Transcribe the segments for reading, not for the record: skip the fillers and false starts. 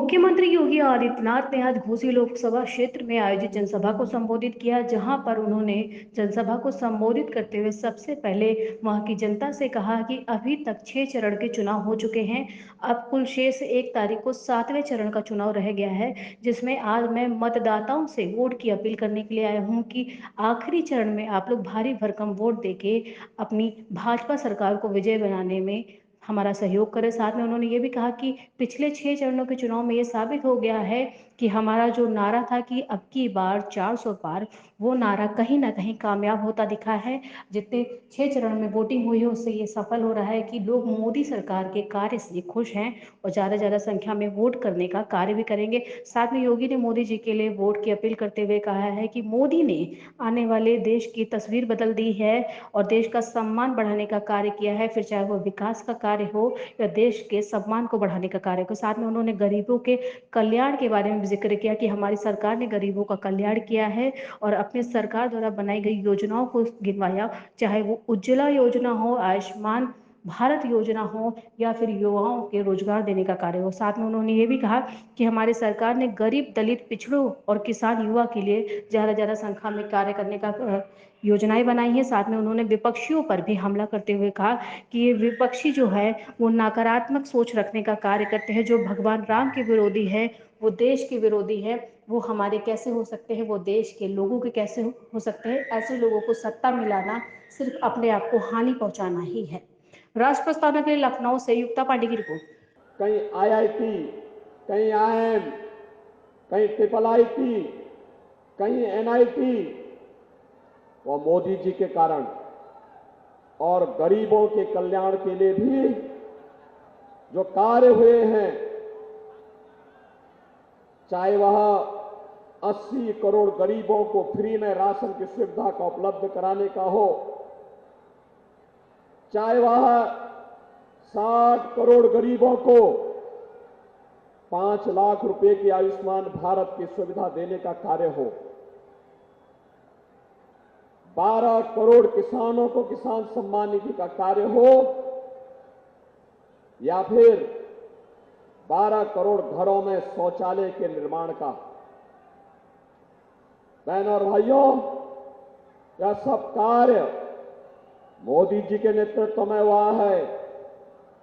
मुख्यमंत्री योगी आदित्यनाथ ने आज घोसी लोकसभा क्षेत्र में आयोजित जनसभा को संबोधित किया, जहां पर उन्होंने जनसभा को संबोधित करते हुए सबसे पहले वहां की जनता से कहा कि अभी तक 6 चरण के चुनाव हो चुके हैं। अब कुल शेष 1 तारीख को 7वें चरण का चुनाव रह गया है, जिसमें आज मैं मतदाताओं से वोट की अपील करने के लिए आया हूँ कि आखिरी चरण में आप लोग भारी भरकम वोट देके अपनी भाजपा सरकार को विजय बनाने में हमारा सहयोग करें। साथ में उन्होंने ये भी कहा कि पिछले 6 चरणों के चुनाव में ये साबित हो गया है कि हमारा जो नारा था कि अब की बार 400 पार, वो नारा कहीं ना कहीं कामयाब होता दिखा है। जितने 6 चरण में वोटिंग हुई है उससे ये सफल हो रहा है कि लोग मोदी सरकार के कार्य से खुश हैं और ज़्यादा संख्या में वोट करने का कार्य भी करेंगे। साथ में योगी ने मोदी जी के लिए वोट की अपील करते हुए कहा है कि मोदी ने आने वाले देश की तस्वीर बदल दी है और देश का सम्मान बढ़ाने का कार्य किया है, फिर चाहे वो विकास का कार्य हो या देश के सम्मान को बढ़ाने का कार्य हो। साथ में उन्होंने गरीबों के कल्याण के बारे में जिक्र किया कि हमारी सरकार ने गरीबों का कल्याण किया है और अपने सरकार द्वारा बनाई गई योजनाओं को गिनवाया, चाहे वो उज्ज्वला योजना हो, आयुष्मान भारत योजना हो या फिर युवाओं के रोजगार देने का कार्य हो। साथ में उन्होंने ये भी कहा कि हमारी सरकार ने गरीब, दलित, पिछड़ों और किसान युवा के लिए ज़्यादा संख्या में कार्य करने का योजनाएं बनाई हैं। साथ में उन्होंने विपक्षियों पर भी हमला करते हुए कहा कि ये विपक्षी जो है वो नकारात्मक सोच रखने का कार्य करते हैं, जो भगवान राम के विरोधी है, वो देश के विरोधी है, वो हमारे कैसे हो सकते हैं, वो देश के लोगों के कैसे हो सकते हैं। ऐसे लोगों को सत्ता मिलाना सिर्फ अपने आप को हानि पहुंचाना ही है। राष्ट्र प्रस्तावना के लिए लखनऊ से युक्ता पांडे की रिपोर्ट। कहीं आईआईटी, कहीं आईआईएम, कहीं ट्रिपल आईटी, कहीं एनआईटी, वो मोदी जी के कारण और गरीबों के कल्याण के लिए भी जो कार्य हुए हैं, चाहे वह 80 करोड़ गरीबों को फ्री में राशन की सुविधा का उपलब्ध कराने का हो, चाहे वह 60 करोड़ गरीबों को 5 लाख रुपए की आयुष्मान भारत की सुविधा देने का कार्य हो, 12 करोड़ किसानों को किसान सम्मान निधि का कार्य हो, या फिर 12 करोड़ घरों में शौचालय के निर्माण का। बहनों और भाइयों, यह सब कार्य मोदी जी के नेतृत्व में हुआ है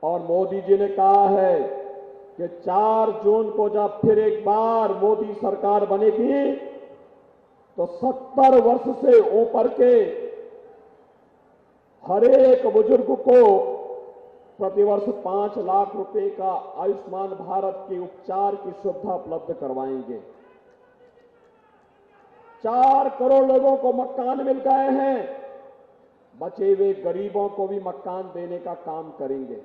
और मोदी जी ने कहा है कि 4 जून को जब फिर एक बार मोदी सरकार बनेगी तो 70 वर्ष से ऊपर के हर एक बुजुर्ग को प्रतिवर्ष 5 लाख रुपए का आयुष्मान भारत के उपचार की सुविधा उपलब्ध करवाएंगे। 4 करोड़ लोगों को मकान मिल गए हैं, बचे हुए गरीबों को भी मकान देने का काम करेंगे।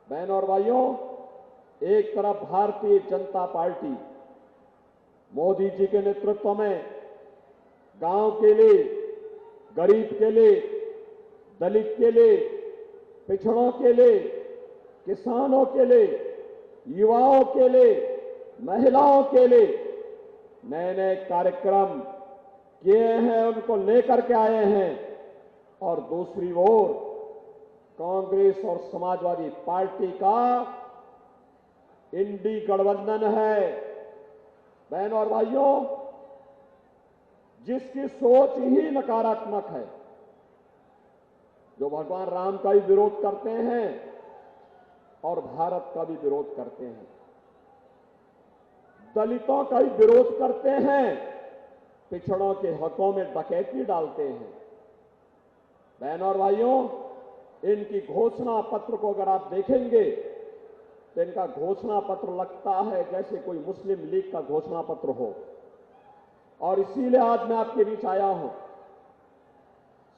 बहनों और भाइयों, एक तरफ भारतीय जनता पार्टी मोदी जी के नेतृत्व में गांव के लिए, गरीब के लिए, दलित के लिए, पिछड़ों के लिए, किसानों के लिए, युवाओं के लिए, महिलाओं के लिए नए कार्यक्रम किए हैं, उनको लेकर के आए हैं। और दूसरी ओर कांग्रेस और समाजवादी पार्टी का इंडी गठबंधन है। बहनों और भाइयों, जिसकी सोच ही नकारात्मक है, जो भगवान राम का भी विरोध करते हैं और भारत का भी विरोध करते हैं, दलितों का भी विरोध करते हैं, पिछड़ों के हकों में डकैती डालते हैं। बहनों और भाइयों, इनकी घोषणा पत्र को अगर आप देखेंगे तो इनका घोषणा पत्र लगता है जैसे कोई मुस्लिम लीग का घोषणा पत्र हो। और इसीलिए आज मैं आपके बीच आया हूं।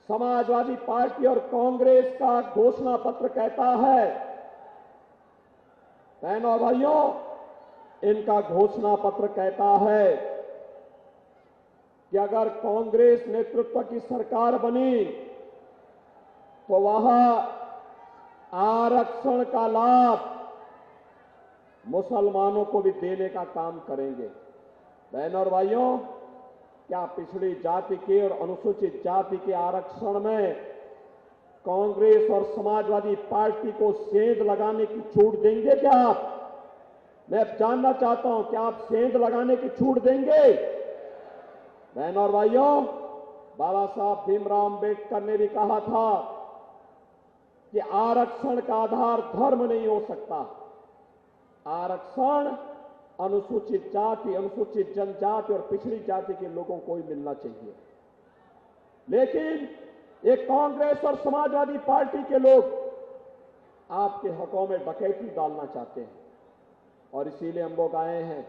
समाजवादी पार्टी और कांग्रेस का घोषणा पत्र कहता है, बहनों और भाइयों, इनका घोषणा पत्र कहता है कि अगर कांग्रेस नेतृत्व की सरकार बनी तो वहां आरक्षण का लाभ मुसलमानों को भी देने का काम करेंगे। बहनों और भाइयों, क्या पिछड़ी जाति के और अनुसूचित जाति के आरक्षण में कांग्रेस और समाजवादी पार्टी को सेंध लगाने की छूट देंगे क्या आप? मैं अब जानना चाहता हूं कि आप सेंध लगाने की छूट देंगे? बहनों और भाइयों, बाबा साहब भीमराव अंबेडकर ने भी कहा था कि आरक्षण का आधार धर्म नहीं हो सकता। आरक्षण अनुसूचित जाति, अनुसूचित जनजाति और पिछड़ी जाति के लोगों को ही मिलना चाहिए। लेकिन ये कांग्रेस और समाजवादी पार्टी के लोग आपके हकों में डकैती डालना चाहते हैं और इसीलिए हम लोग आए हैं।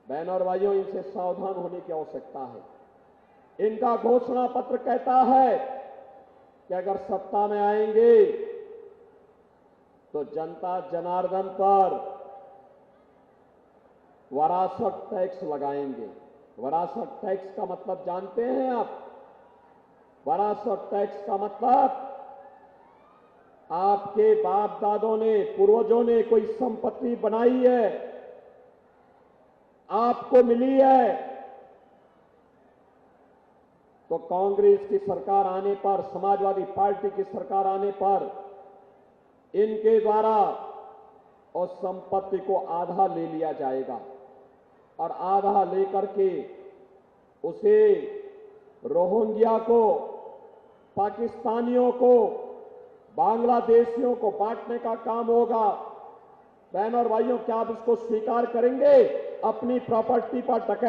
बहनों और भाइयों, इनसे सावधान होने की आवश्यकता है। इनका घोषणा पत्र कहता है कि अगर सत्ता में आएंगे तो जनता जनार्दन पर वरासत टैक्स लगाएंगे। वरासत टैक्स का मतलब जानते हैं आप? वरासत टैक्स का मतलब आपके बाप दादों ने, पूर्वजों ने कोई संपत्ति बनाई है, आपको मिली है, तो कांग्रेस की सरकार आने पर, समाजवादी पार्टी की सरकार आने पर इनके द्वारा उस संपत्ति को आधा ले लिया जाएगा और आधा लेकर के उसे रोहिंग्या को, पाकिस्तानियों को, बांग्लादेशियों को बांटने का काम होगा। बहनों और भाइयों, क्या आप इसको स्वीकार करेंगे? अपनी प्रॉपर्टी पर डकैती